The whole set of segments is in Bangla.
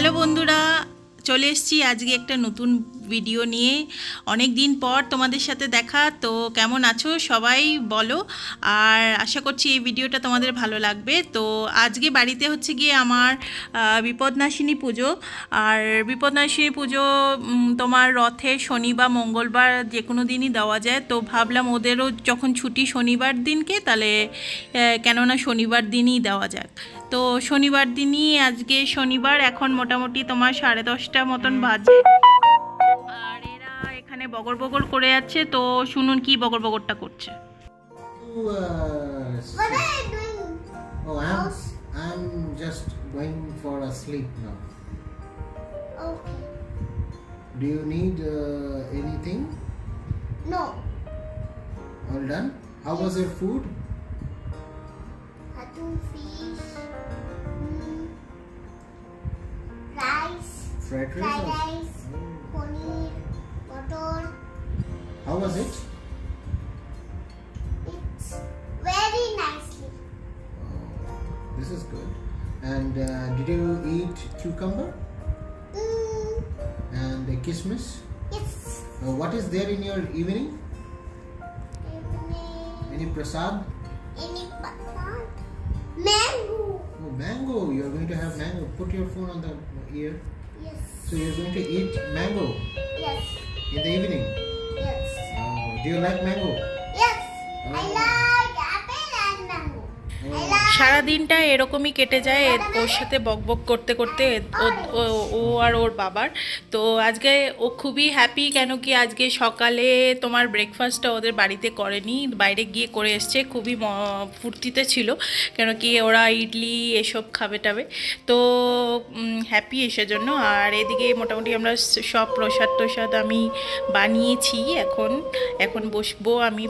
হ্যালো বন্ধুরা, চলে এসেছি আজকে একটা নতুন ভিডিও নিয়ে। অনেক দিন পর তোমাদের সাথে দেখা। তো কেমন আছো সবাই বলো, আর আশা করছি এই ভিডিওটা তোমাদের ভালো লাগবে। তো আজকে বাড়িতে হচ্ছে গিয়ে আমার বিপদনাশিনী পুজো। আর বিপদনাশিনী পুজো তোমার রথে শনি বা মঙ্গলবার যে কোনো দিনই দেওয়া যায়। তো ভাবলাম ওদেরও যখন ছুটি শনিবার দিনকে, তাহলে কেননা শনিবার দিনই দেওয়া যাক। তো শনিবার দিনই, আজকে শনিবার, এখন মোটামুটি তোমার 10:30 মতন বাজে। আর এরা এখানে বগর বগর করে যাচ্ছে। তো শুনুন কি বগর বগরটা করছে। What are you doing? Oh, I'm just going for a sleep now. Okay. Do you need anything? No. All done? How was your food? Hattu fish, rice, Fried rice, paneer, butter. How was it? It's very nicely. Oh, this is good. And did you eat cucumber and kismis? Yes. What is there in your evening? Evening. Any prasad? Any banana? Mango. Oh, mango. You are going to have mango. Put your phone on the ear. Yes. So you are going to eat mango Yes. in the evening. Yes. Oh, do you like mango? Yes. Oh. I like apple and mango. I like. সারা দিনটা এরকমই কেটে যায় ওর সাথে বকবক করতে করতে, ও আর ওর বাবার। তো আজকে ও খুবই হ্যাপি, কেন কি আজকে সকালে তোমার ব্রেকফাস্টটা ওদের বাড়িতে করেনি, বাইরে গিয়ে করে এসছে। খুবই ফুর্তিতে ছিল, কেন কি ওরা ইডলি এসব খাবে টাবে। তো হ্যাপি এসে জন্য। আর এদিকে মোটামুটি আমরা সব প্রসাদ আমি বানিয়েছি। এখন বসবো আমি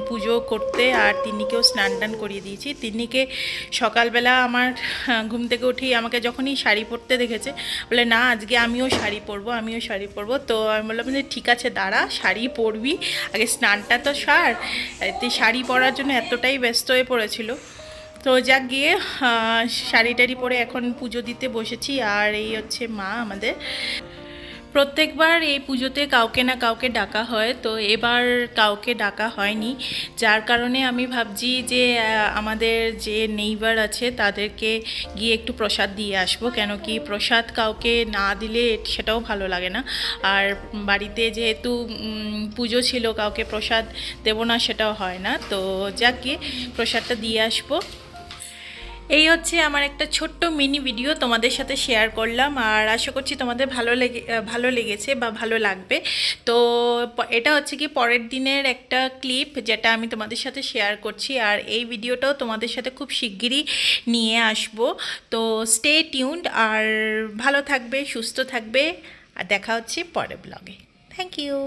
পুজো করতে। আর তিন্নিকেও স্নান টান করিয়ে দিয়েছি। তিন্নিকে সকালবেলা আমার ঘুম থেকে উঠেই আমাকে যখনই শাড়ি পরতে দেখেছে, বলে না আজকে আমিও শাড়ি পরবো। তো আমি বললাম যে ঠিক আছে দাঁড়া, শাড়ি পরবি, আগে স্নানটা তো সার। এতে শাড়ি পরার জন্য এতটাই ব্যস্ত হয়ে পড়েছিল। তো যাক গিয়ে শাড়ি টাড়ি পরে এখন পুজো দিতে বসেছি। আর এই হচ্ছে মা আমাদের। প্রত্যেকবার এই পুজোতে কাউকে না কাউকে ডাকা হয়, তো এবার কাউকে ডাকা হয়নি। যার কারণে আমি ভাবছি যে আমাদের যে নেইবার আছে তাদেরকে গিয়ে একটু প্রসাদ দিয়ে আসবো, কেন কি প্রসাদ কাউকে না দিলে সেটাও ভালো লাগে না। আর বাড়িতে যেহেতু পুজো ছিল, কাউকে প্রসাদ দেবো না সেটাও হয় না। তো যাক গিয়ে প্রসাদটা দিয়ে আসবো। এই হচ্ছে আমার একটা ছোট্ট মিনি ভিডিও তোমাদের সাথে শেয়ার করলাম। আর আশা করছি তোমাদের ভালো লেগেছে বা ভালো লাগবে। তো এটা হচ্ছে কি পরের দিনের একটা ক্লিপ, যেটা আমি তোমাদের সাথে শেয়ার করছি। আর এই ভিডিওটাও তোমাদের সাথে খুব শিগগিরই নিয়ে আসব। তো স্টে টিউনড, আর ভালো থাকবে, সুস্থ থাকবে। আর দেখা হচ্ছে পরের ব্লগে। Thank you.